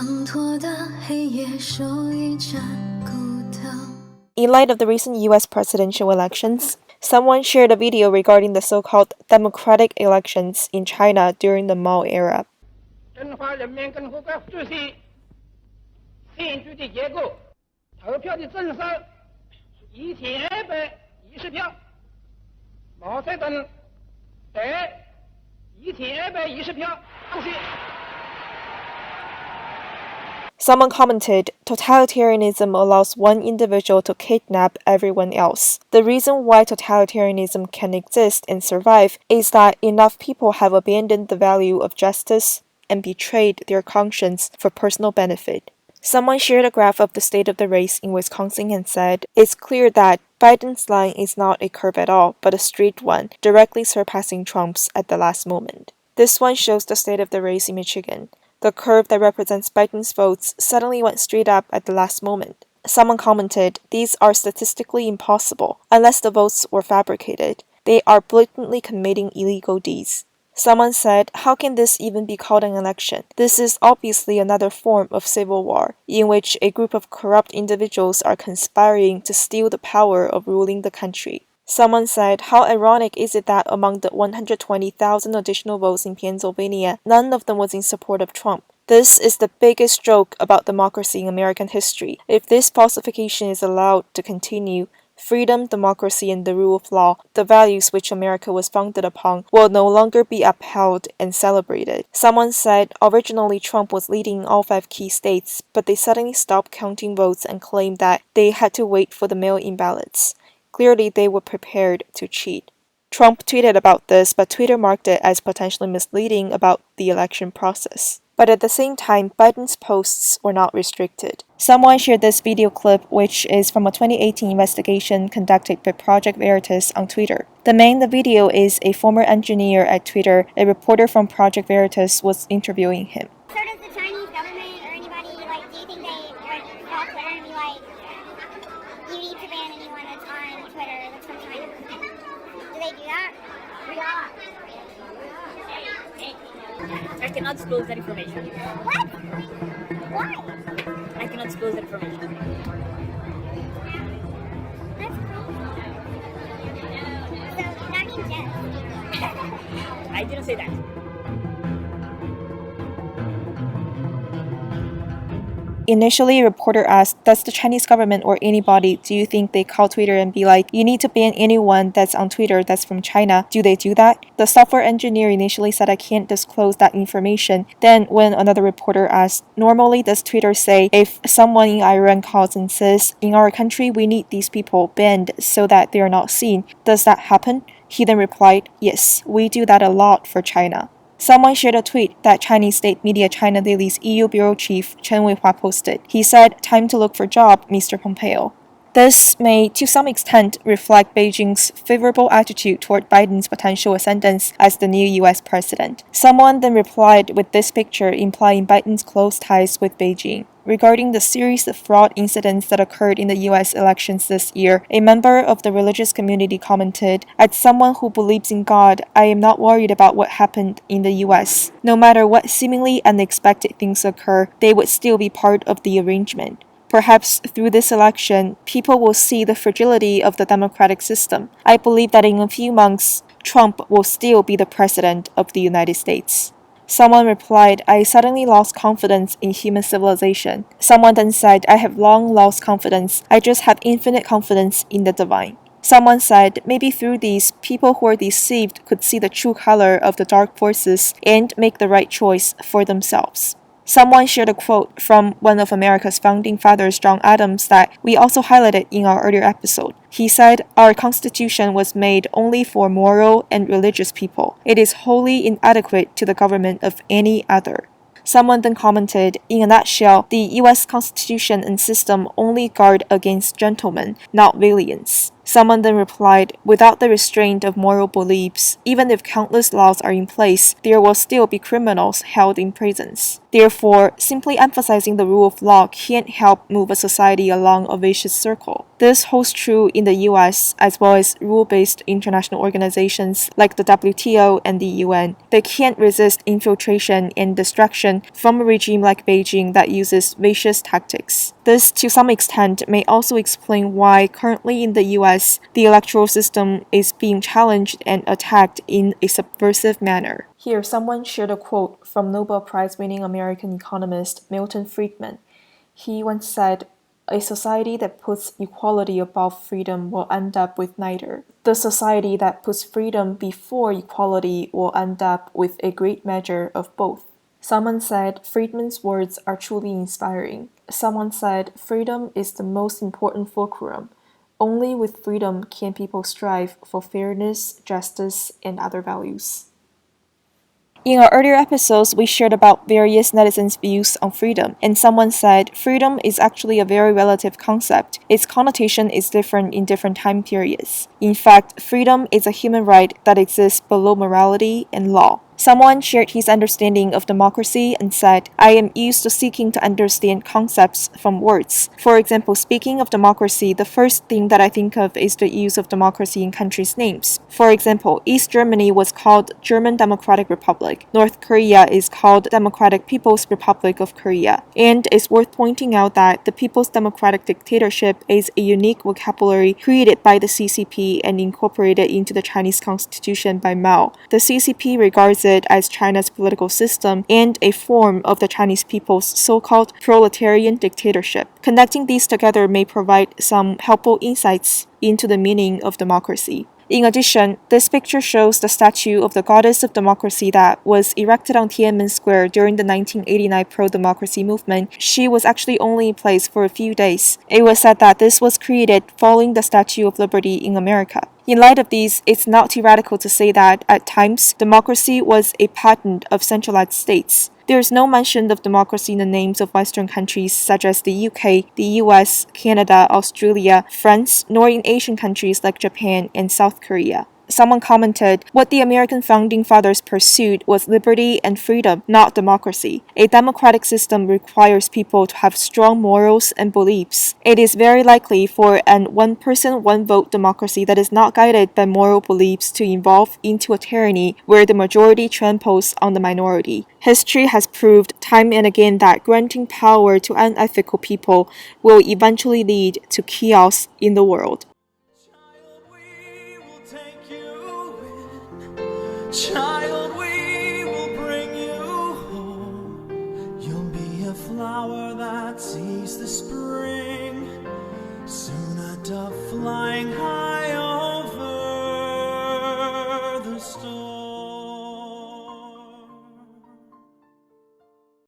In light of the recent US presidential elections, someone shared a video regarding the so-called democratic elections in China during the Mao era. 中华人民共和国主席选举的结果，投票的总数1220票，毛泽东得1220票，恭喜。 Someone commented, totalitarianism allows one individual to kidnap everyone else. The reason why totalitarianism can exist and survive is that enough people have abandoned the value of justice and betrayed their conscience for personal benefit. Someone shared a graph of the state of the race in Wisconsin and said, it's clear that Biden's line is not a curve at all, but a straight one, directly surpassing Trump's at the last moment. This one shows the state of the race in Michigan. The curve that represents Biden's votes suddenly went straight up at the last moment. Someone commented, these are statistically impossible, unless the votes were fabricated. They are blatantly committing illegal deeds. Someone said, how can this even be called an election? This is obviously another form of civil war, in which a group of corrupt individuals are conspiring to steal the power of ruling the country. Someone said, how ironic is it that among the 120,000 additional votes in Pennsylvania, none of them was in support of Trump? This is the biggest joke about democracy in American history. If this falsification is allowed to continue, freedom, democracy, and the rule of law, the values which America was founded upon, will no longer be upheld and celebrated. Someone said, originally Trump was leading all 5 key states, but they suddenly stopped counting votes and claimed that they had to wait for the mail-in ballots. Clearly, they were prepared to cheat. Trump tweeted about this, but Twitter marked it as potentially misleading about the election process. But at the same time, Biden's posts were not restricted. Someone shared this video clip, which is from a 2018 investigation conducted by Project Veritas on Twitter. The man in the video is a former engineer at Twitter. A reporter from Project Veritas was interviewing him. So does the Chinese government or anybody, do you think they would call Twitter and be like, you need to ban anyone that's on Twitter that's from China? Do they do that? I cannot disclose that information. What? Why? I cannot disclose that information. That's crazy. So that means yes. I didn't say that. Initially, a reporter asked, does the Chinese government or anybody, do you think they call Twitter and be like, you need to ban anyone that's on Twitter that's from China? Do they do that? The software engineer initially said, I can't disclose that information. Then when another reporter asked, normally does Twitter say, if someone in Iran calls and says, in our country we need these people banned so that they are not seen, does that happen? He then replied, yes, we do that a lot for China. Someone shared a tweet that Chinese state media China Daily's EU bureau chief Chen Weihua posted. He said, time to look for job, Mr. Pompeo. This may, to some extent, reflect Beijing's favorable attitude toward Biden's potential ascendance as the new US president. Someone then replied with this picture implying Biden's close ties with Beijing. Regarding the series of fraud incidents that occurred in the US elections this year, a member of the religious community commented, as someone who believes in God, I am not worried about what happened in the US. No matter what seemingly unexpected things occur, they would still be part of the arrangement. Perhaps through this election, people will see the fragility of the democratic system. I believe that in a few months, Trump will still be the president of the United States. Someone replied, I suddenly lost confidence in human civilization. Someone then said, I have long lost confidence. I just have infinite confidence in the divine. Someone said, maybe through these, people who are deceived could see the true color of the dark forces and make the right choice for themselves. Someone shared a quote from one of America's founding fathers, John Adams, that we also highlighted in our earlier episode. He said, our Constitution was made only for moral and religious people. It is wholly inadequate to the government of any other. Someone then commented, in a nutshell, the US Constitution and system only guard against gentlemen, not villains. Someone then replied, without the restraint of moral beliefs, even if countless laws are in place, there will still be criminals held in prisons. Therefore, simply emphasizing the rule of law can't help move a society along a vicious circle. This holds true in the US as well as rule-based international organizations like the WTO and the UN. They can't resist infiltration and destruction from a regime like Beijing that uses vicious tactics. This, to some extent, may also explain why currently in the US, the electoral system is being challenged and attacked in a subversive manner. Here, someone shared a quote from Nobel Prize-winning American economist Milton Friedman. He once said, "A society that puts equality above freedom will end up with neither. The society that puts freedom before equality will end up with a great measure of both." Someone said, Friedman's words are truly inspiring. Someone said, freedom is the most important fulcrum. Only with freedom can people strive for fairness, justice, and other values. In our earlier episodes, we shared about various netizens' views on freedom, and someone said, freedom is actually a very relative concept. Its connotation is different in different time periods. In fact, freedom is a human right that exists below morality and law. Someone shared his understanding of democracy and said, I am used to seeking to understand concepts from words. For example, speaking of democracy, the first thing that I think of is the use of democracy in countries' names. For example, East Germany was called German Democratic Republic. North Korea is called Democratic People's Republic of Korea. And it's worth pointing out that the People's Democratic Dictatorship is a unique vocabulary created by the CCP and incorporated into the Chinese Constitution by Mao. The CCP regards it as China's political system and a form of the Chinese people's so-called proletarian dictatorship. Connecting these together may provide some helpful insights into the meaning of democracy. In addition, this picture shows the statue of the goddess of democracy that was erected on Tiananmen Square during the 1989 pro-democracy movement. She was actually only in place for a few days. It was said that this was created following the Statue of Liberty in America. In light of these, it's not too radical to say that, at times, democracy was a patent of centralized states. There is no mention of democracy in the names of Western countries such as the UK, the US, Canada, Australia, France, nor in Asian countries like Japan and South Korea. Someone commented, what the American founding fathers pursued was liberty and freedom, not democracy. A democratic system requires people to have strong morals and beliefs. It is very likely for an one-person, one-vote democracy that is not guided by moral beliefs to evolve into a tyranny where the majority tramples on the minority. History has proved time and again that granting power to unethical people will eventually lead to chaos in the world. Child, we will bring you home. You'll be a flower that sees the spring. Soon a dove flying high